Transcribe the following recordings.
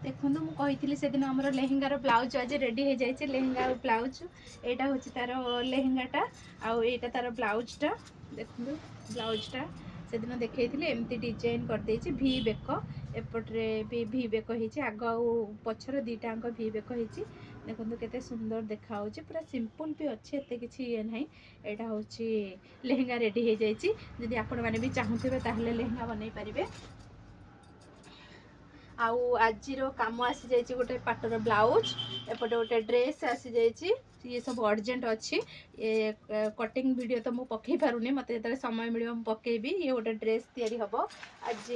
देखो मुझे से दिन आम लेहेंगार ब्लाउज आज रेडी हो जाए लेहेंगा और ब्लाउज यहाँ हूँ तार लेहेंगाटा आईटा तार ब्लाउजटा देखो ब्लाउजटा से दिन देखी एमती डिजाइन करदे भी बेक एपट्रे भी वी बेक हो आग आ पछर दीटाक वी बेक हो देखो केते सुंदर देखा पूरा सिंपल भी अच्छे एत किसी ये ना यहाँ हूँ लेहेंगा रेडी हो जाए जदि आपण मैंने भी चाहूथे ताहले लेहेंगा बनई पारे आउ आज कम आसी जाइए गोटे पाटर ब्लाउज एपटे गोटे ड्रेस आसी जाइए ये सब अर्जेंट अच्छी ये कटिंग वीडियो तो मुझे पकई पारूनी मत जो समय मिले पकेबी ये गोटे ड्रेस तैयारी हम आज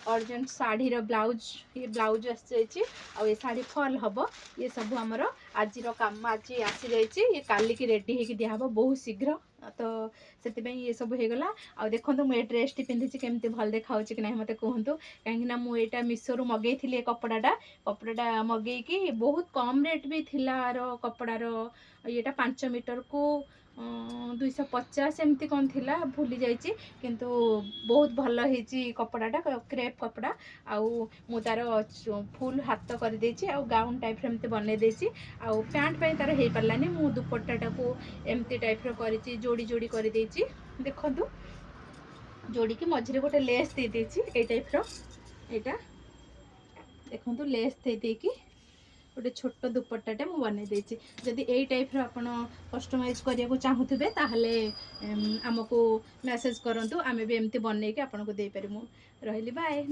अर्जेंट शाढ़ीर ब्लाउज ये ब्लाउज आसी जाइए ये शाढ़ी फल हम ये सब आमर आज कम आज आसी जाइए ये काली की रेडी होगी दिहब बहुत शीघ्र तो से ये सब हो गला आ देखो मुझे ड्रेस टी पिंधि केमती भल देखा कि ना मत कहतु कहीं मुझा मीशो रू मगई थी कपड़ाटा मगेकी बहुत कम रेट भी थिला कपड़ार ये 5 मीटर को 250 एमती कौन थिला भूली जाइए किंतु बहुत भल होती कपड़ाटा क्रेप कपड़ा आउ मु तार फुल हाथ कर देछि आउ गाउन टाइप एमती बनई देछि आउ पैंट पे तार हो पारानी मु दुपट्टाटा को एमती टाइप कर जोड़ी जोड़ी कर देछि देखंतु जोड़ी की मझे गोटे लेस दे देछि ए टाइप एटा देखंतु लेस दे देकी गोटे छोट दुपट्टाटे मुझे बनई देछि जदि यही टाइप आपण कस्टमाइज करने चाहूथे ताहले आमको मेसेज करंतु आमे भी एमती बनई के आपन को दे पारिमु रहिली बाय।